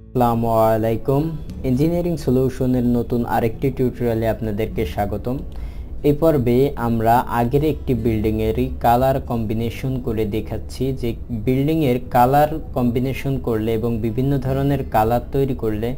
আসসালামু আলাইকুম। ইঞ্জিনিয়ারিং সলিউশনের নতুন আরেকটি টিউটোরিয়ালে আপনাদেরকে স্বাগতম। এই পর্বে আমরা আগের একটি বিল্ডিংয়েরই কালার কম্বিনেশন করে দেখাচ্ছি যে বিল্ডিংয়ের কালার কম্বিনেশন করলে এবং বিভিন্ন ধরনের কালার তৈরি করলে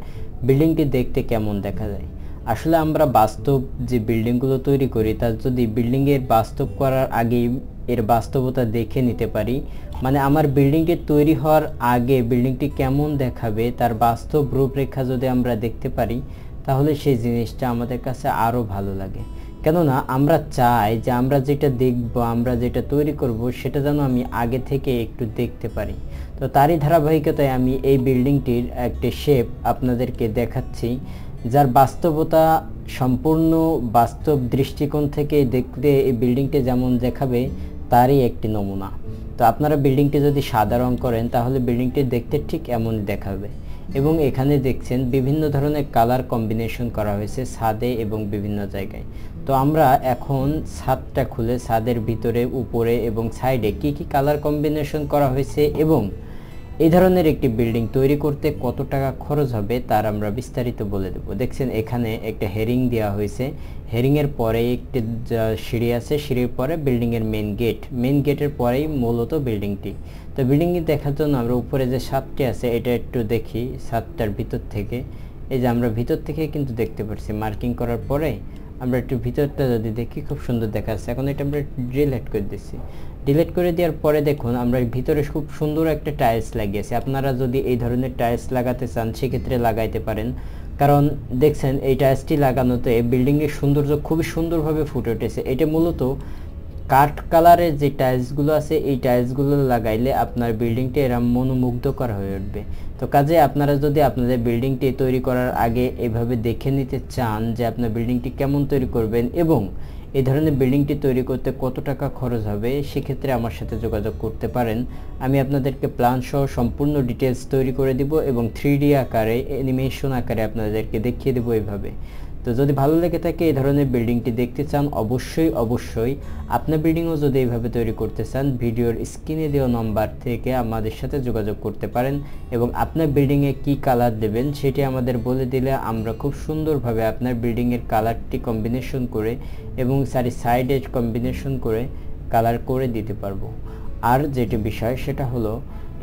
বিল্ডিংটি দেখতে কেমন দেখা যায়। আসলে আমরা বাস্তব যে বিল্ডিংগুলো তৈরি করি তার যদি বিল্ডিংয়ের বাস্তব করার আগেই এর বাস্তবতা দেখে নিতে পারি, মানে আমার বিল্ডিংটি তৈরি হওয়ার আগে বিল্ডিংটি কেমন দেখাবে তার বাস্তব রূপরেখা যদি আমরা দেখতে পারি, তাহলে সেই জিনিসটা আমাদের কাছে আরও ভালো লাগে। কেননা আমরা চাই যে আমরা যেটা দেখব, আমরা যেটা তৈরি করব সেটা যেন আমি আগে থেকে একটু দেখতে পারি। তো তারই ধারাবাহিকতায় আমি এই বিল্ডিংটির একটি শেপ আপনাদেরকে দেখাচ্ছি, যার বাস্তবতা সম্পূর্ণ বাস্তব দৃষ্টিকোণ থেকে দেখলে এই বিল্ডিংটি যেমন দেখাবে তারই একটি নমুনা। তো আপনারা বিল্ডিংটি যদি সাদা রং করেন তাহলে বিল্ডিংটি দেখতে ঠিক এমনই দেখাবে। এবং এখানে দেখছেন বিভিন্ন ধরনের কালার কম্বিনেশন করা হয়েছে ছাদে এবং বিভিন্ন জায়গায়। তো আমরা এখন ছাদটা খুলে ছাদের ভিতরে, উপরে এবং সাইডে কি কি কালার কম্বিনেশন করা হয়েছে এবং এই ধরনের একটি বিল্ডিং তৈরি করতে কত টাকা খরচ হবে তার আমরা বিস্তারিত বলে দেব। দেখছেন এখানে একটা হেরিং দেওয়া হয়েছে, হেরিংয়ের পরে একটি সিঁড়ি আছে, সিঁড়ির পরে বিল্ডিংয়ের মেন গেটের পরেই মূলত বিল্ডিংটি। তো বিল্ডিংটি দেখার জন্য আমরা উপরে যে ছাদটি আছে এটা একটু দেখি ছাদটার ভিতর থেকে। এই যে আমরা ভিতর থেকে কিন্তু দেখতে পাচ্ছি মার্কিং করার পরে আমরা একটু ভিতরটা যদি দেখি খুব সুন্দর দেখা যাচ্ছে। এখন এটা আমরা ডিলিট করে দিচ্ছি। ডিলিট করে দেওয়ার পরে দেখুন আমরা ভিতরে খুব সুন্দর একটা টাইলস লাগিয়েছি। আপনারা যদি এই ধরনের টাইলস লাগাতে চান সেক্ষেত্রে লাগাইতে পারেন, কারণ দেখছেন এই টাইলসটি লাগানোতে বিল্ডিংয়ের সৌন্দর্য খুবই সুন্দরভাবে ফুটে উঠেছে। এটা মূলত কাঠ কালারের যে টাইলসগুলো আছে এই টাইলসগুলো লাগাইলে আপনার বিল্ডিংটি এরকম মনোমুগ্ধকর হয়ে উঠবে। তো কাজে আপনারা যদি আপনাদের বিল্ডিংটি তৈরি করার আগে এভাবে দেখে নিতে চান যে আপনার বিল্ডিংটি কেমন তৈরি করবেন এবং এই ধরনের বিল্ডিংটি তৈরি করতে কত টাকা খরচ হবে, সেক্ষেত্রে আমার সাথে যোগাযোগ করতে পারেন। আমি আপনাদেরকে প্ল্যান সহ সম্পূর্ণ ডিটেলস তৈরি করে দিব এবং 3D আকারে, অ্যানিমেশন আকারে আপনাদেরকে দেখিয়ে দেবো এইভাবে। তো যদি ভালো লেগে থাকে এই ধরনের বিল্ডিংটি দেখতে চান, অবশ্যই আপনার বিল্ডিংও যদি এইভাবে তৈরি করতে চান ভিডিওর স্ক্রিনে দেওয়া নম্বর থেকে আমাদের সাথে যোগাযোগ করতে পারেন এবং আপনার বিল্ডিংয়ে কি কালার দেবেন সেটি আমাদের বলে দিলে আমরা খুব সুন্দরভাবে আপনার বিল্ডিংয়ের কালারটি কম্বিনেশন করে এবং সাইডে কম্বিনেশন করে কালার করে দিতে পারবো। আর যেটি বিষয় সেটা হলো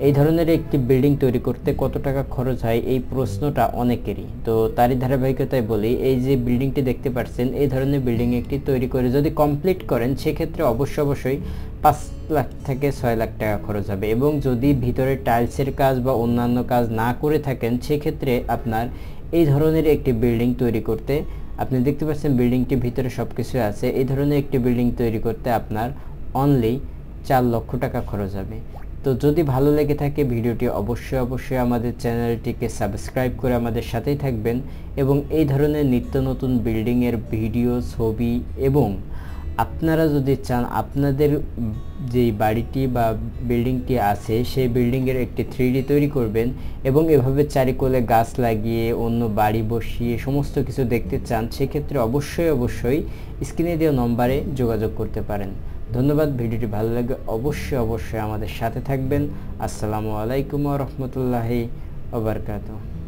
এই ধরনের একটি বিল্ডিং তৈরি করতে কত টাকা খরচ হয় এই প্রশ্নটা অনেকেরই। তো তারই ধারাবাহিকতায় বলি, এই যে বিল্ডিংটি দেখতে পাচ্ছেন এই ধরনের বিল্ডিং একটি তৈরি করে যদি কমপ্লিট করেন সেক্ষেত্রে অবশ্যই 5 লাখ থেকে 6 লাখ টাকা খরচ হবে। এবং যদি ভিতরে টাইলসের কাজ বা অন্যান্য কাজ না করে থাকেন সেক্ষেত্রে আপনার এই ধরনের একটি বিল্ডিং তৈরি করতে, আপনি দেখতে পাচ্ছেন বিল্ডিংটি ভিতরে সব কিছু আছে, এই ধরনের একটি বিল্ডিং তৈরি করতে আপনার অনলি 4 লক্ষ টাকা খরচ হবে। তো যদি ভালো লেগে থাকে ভিডিওটি অবশ্যই আমাদের চ্যানেলটিকে সাবস্ক্রাইব করে আমাদের সাথেই থাকবেন এবং এই ধরনের নিত্য নতুন বিল্ডিংয়ের ভিডিও, ছবি এবং আপনারা যদি চান আপনাদের যেই বাড়িটি বা বিল্ডিংটি আছে সেই বিল্ডিংয়ের একটি 3D তৈরি করবেন এবং এভাবে চারিকোলে গাছ লাগিয়ে অন্য বাড়ি বসিয়ে সমস্ত কিছু দেখতে চান, সেক্ষেত্রে অবশ্যই স্ক্রিনে দেওয়া নম্বরে যোগাযোগ করতে পারেন। ধন্যবাদ। ভিডিওটি ভালো লাগে অবশ্যই আমাদের সাথে থাকবেন। আসসালামু আলাইকুম ওয়া রাহমাতুল্লাহি ওয়া বারাকাতুহু।